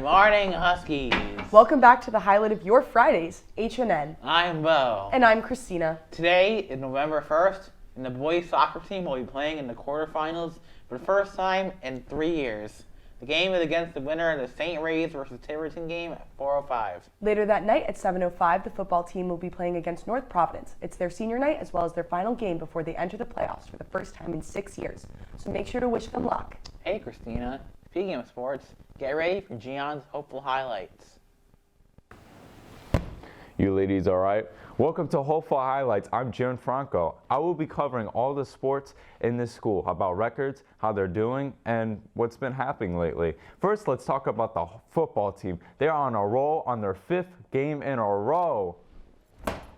morning, Huskies. Welcome back to the highlight of your Fridays, HNN. I'm Bo. And I'm Christina. Today is November 1st, and the boys soccer team will be playing in the quarterfinals for the first time in 3 years. The game is against the winner of the St. Ray's versus Tiverton game at 4:05. Later that night at 7:05, the football team will be playing against North Providence. It's their senior night as well as their final game before they enter the playoffs for the first time in 6 years. So make sure to wish them luck. Hey, Christina. Speaking of sports, get ready for Gion's hopeful highlights. You ladies all right? Welcome to Hopeful Highlights. I'm Gianfranco. I will be covering all the sports in this school, about records, how they're doing, and what's been happening lately. First, let's talk about the football team. They're on a roll on their 5th game in a row.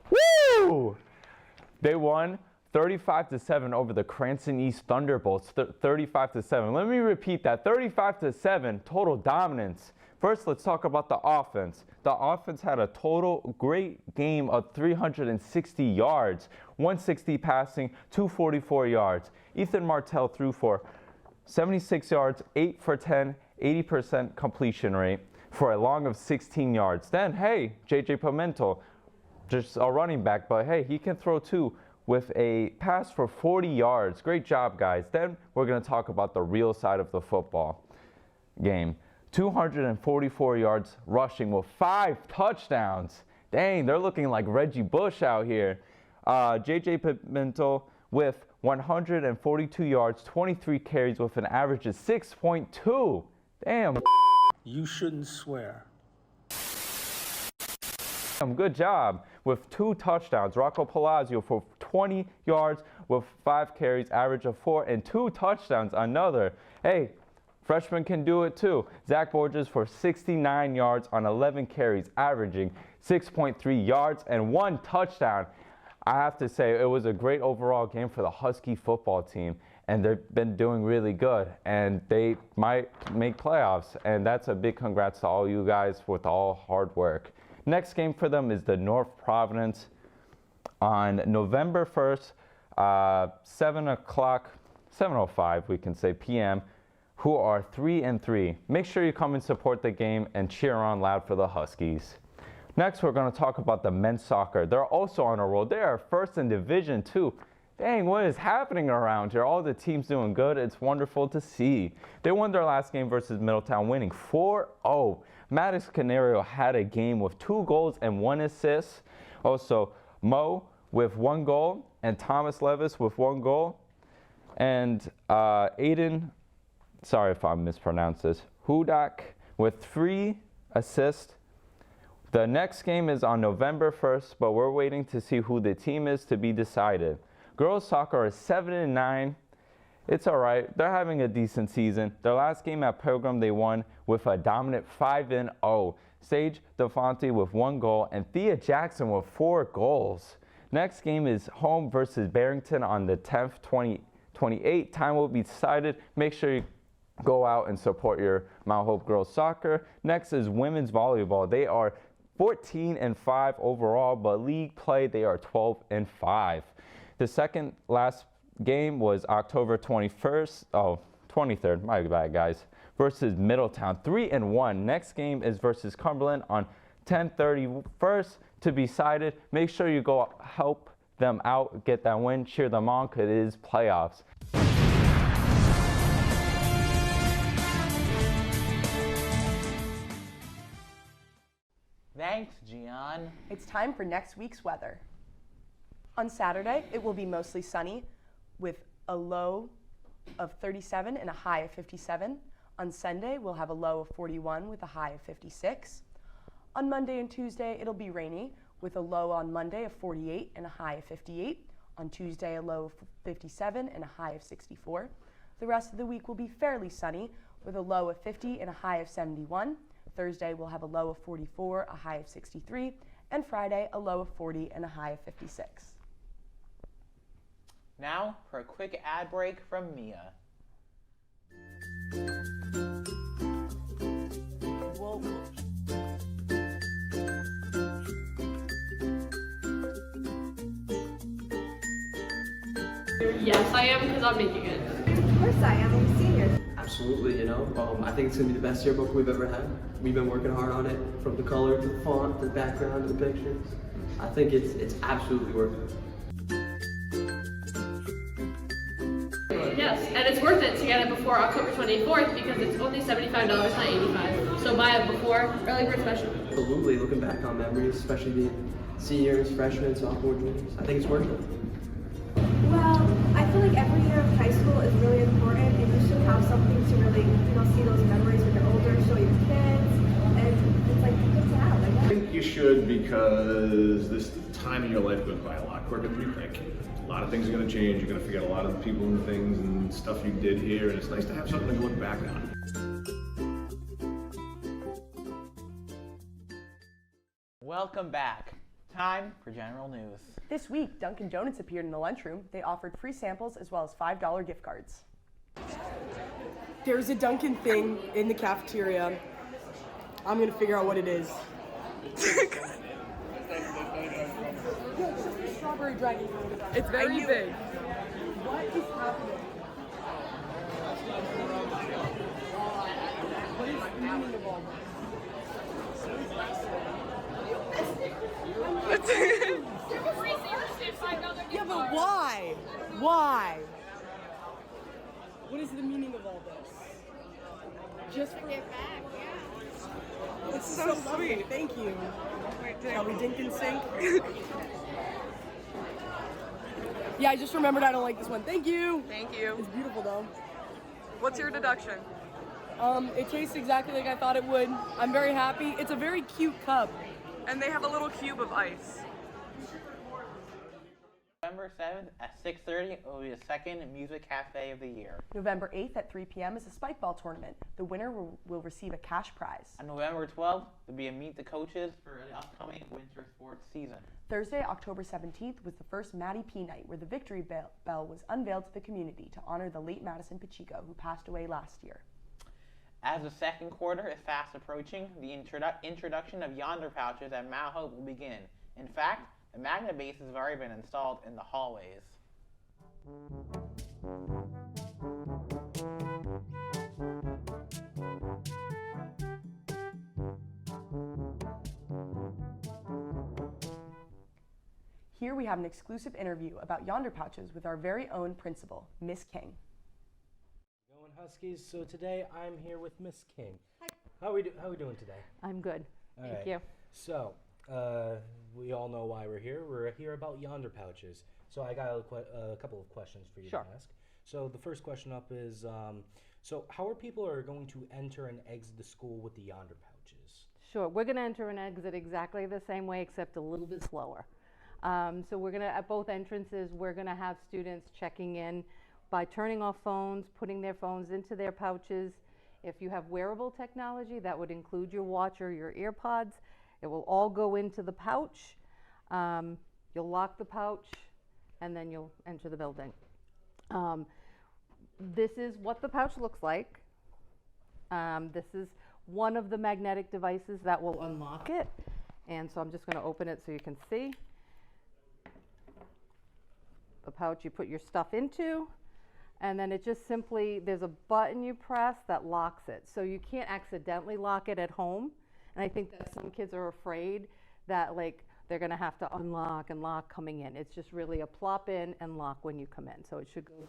Woo! They won 35-7 over the Cranston East Thunderbolts, 35-7. Let me repeat that, 35-7, total dominance. First, let's talk about the offense. The offense had a total great game of 360 yards, 160 passing, 244 yards. Ethan Martell threw for 76 yards, 8 for 10, 80% completion rate for a long of 16 yards. Then, hey, JJ Pimentel, just a running back, but hey, he can throw too, with a pass for 40 yards. Great job, guys. Then we're going to talk about the real side of the football game. 244 yards rushing with 5 touchdowns. Dang, they're looking like Reggie Bush out here. JJ Pimentel with 142 yards, 23 carries with an average of 6.2. Damn. You shouldn't swear. Good job with 2 touchdowns. Rocco Palazzo for 20 yards with 5 carries, average of 4, and 2 touchdowns. Another. Hey, freshman can do it too. Zach Borges for 69 yards on 11 carries, averaging 6.3 yards and 1 touchdown. I have to say, it was a great overall game for the Husky football team, and they've been doing really good, and they might make playoffs, and that's a big congrats to all you guys with all hard work. Next game for them is the North Providence on November 1st, 7:05, we can say p.m., who are 3-3. Make sure you come and support the game and cheer on loud for the Huskies. Next, we're going to talk about the men's soccer. They're also on a roll. They are first in Division II. Dang, what is happening around here? All the teams doing good. It's wonderful to see. They won their last game versus Middletown, winning 4-0. Maddox Canario had a game with 2 goals and 1 assist. Also, Mo with 1 goal and Thomas Levis with 1 goal. And Aiden, sorry if I mispronounced this, Hudak with 3 assists. The next game is on November 1st, but we're waiting to see who the team is to be decided. Girls soccer is 7-9. It's all right. They're having a decent season. Their last game at Pilgrim, they won with a dominant 5-0. Sage Defonte with 1 goal and Thea Jackson with 4 goals. Next game is home versus Barrington on the 10th, 2028. Time will be decided. Make sure you go out and support your Mount Hope girls soccer. Next is women's volleyball. They are 14-5 overall, but league play, they are 12-5. The second last game was October 23rd, my bad guys, versus Middletown, 3-1. Next game is versus Cumberland on 10/31st to be decided. Make sure you go help them out, get that win, cheer them on, because it is playoffs. Thanks, Gian. It's time for next week's weather. On Saturday, it will be mostly sunny with a low of 37 and a high of 57. On Sunday, we'll have a low of 41 with a high of 56. On Monday and Tuesday, it'll be rainy with a low on Monday of 48 and a high of 58. On Tuesday, a low of 57 and a high of 64. The rest of the week will be fairly sunny with a low of 50 and a high of 71. Thursday, we'll have a low of 44, a high of 63. And Friday, a low of 40 and a high of 56. Now for a quick ad break from Mia. Whoa. Yes, I am, because I'm making it. Of course I am. I'm a senior. Absolutely, I think it's going to be the best yearbook we've ever had. We've been working hard on it, from the color to the font to the background to the pictures. I think it's absolutely worth it. Yes, and it's worth it to get it before October 24th because it's only $75, not $85. So buy it before early bird special. Absolutely, looking back on memories, especially being seniors, freshmen, sophomore, juniors, I think it's worth it. Well, I feel like every year of high school is really important, and you should have something to really, see those memories when you're older, show your kids, and it's like good to have. I think you should, because this time in your life goes by a lot quicker than you think. A lot of things are going to change. You're going to forget a lot of the people and things and stuff you did here, and it's nice to have something to look back on. Welcome back. Time for general news. This week, Dunkin' Donuts appeared in the lunchroom. They offered free samples as well as $5 gift cards. There's a Dunkin' thing in the cafeteria. I'm gonna figure out what it is. Strawberry dragon fruit. It's very big. What is happening? What is the meaning of all this? Yeah, but why? Why? What is the meaning of all this? Just for it back, yeah. It's so sweet. Thank you. Shall we dink and sink? Yeah, I just remembered I don't like this one. Thank you. Thank you. It's beautiful though. What's your deduction? It tastes exactly like I thought it would. I'm very happy. It's a very cute cup. And they have a little cube of ice. November 7th at 6:30 will be the second music cafe of the year. November 8th at 3 p.m. is a spike ball tournament. The winner will receive a cash prize. On November 12th, there'll be a meet the coaches for the upcoming winter sports season. Thursday, October 17th was the first Maddie P night, where the Victory Bell was unveiled to the community to honor the late Madison Pacheco, who passed away last year. As the second quarter is fast approaching, the introduction of yonder pouches at Mount Hope will begin. In fact, the magnet bases have already been installed in the hallways. Here we have an exclusive interview about yonder pouches with our very own principal, Miss King. Going Huskies. So today I'm here with Miss King. Hi. How are we doing today? I'm good. Thank you. So we all know why we're here. We're here about yonder pouches. So I got a couple of questions for you to ask. So the first question up is, so how are people going to enter and exit the school with the yonder pouches? Sure. We're going to enter and exit exactly the same way, except a little bit slower. So we're going to, at both entrances, we're going to have students checking in by turning off phones, putting their phones into their pouches. If you have wearable technology, that would include your watch or your earpods. It will all go into the pouch. You'll lock the pouch, and then you'll enter the building. This is what the pouch looks like. This is one of the magnetic devices that will unlock it. And so I'm just going to open it so you can see. The pouch you put your stuff into, and then it just simply, there's a button you press that locks it. So you can't accidentally lock it at home. And I think that some kids are afraid that they're going to have to unlock and lock coming in. It's just really a plop in and lock when you come in. So it should go,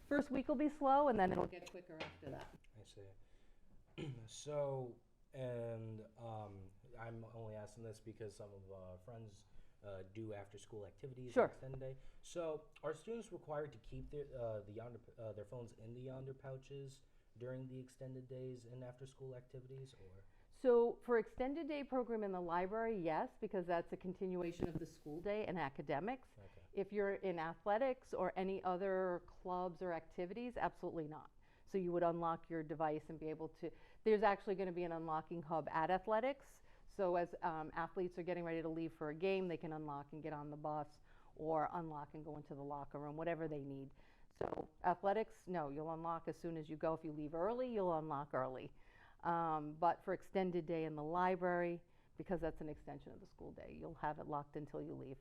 first week will be slow, and then it'll get quicker after that. I see. So, and I'm only asking this because some of our friends do after-school activities on extended day. So, are students required to keep their phones in the yonder pouches during the extended days and after-school activities, or? So, for extended day program in the library, yes, because that's a continuation of the school day and academics. Okay. If you're in athletics or any other clubs or activities, absolutely not. So you would unlock your device and be able to. There's actually going to be an unlocking hub at athletics. So as athletes are getting ready to leave for a game, they can unlock and get on the bus, or unlock and go into the locker room, whatever they need. So athletics, no, you'll unlock as soon as you go. If you leave early, you'll unlock early. But for extended day in the library, because that's an extension of the school day, you'll have it locked until you leave.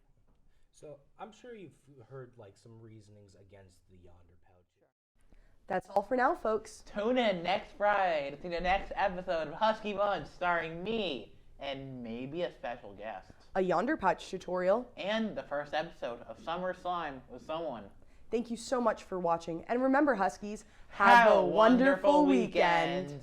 So I'm sure you've heard some reasonings against the yonder pouch. That's all for now, folks. Tune in next Friday to see the next episode of Husky Bunch starring me and maybe a special guest. A Yonder Pouch tutorial. And the first episode of Summer Slime with someone. Thank you so much for watching. And remember, Huskies, have a wonderful weekend.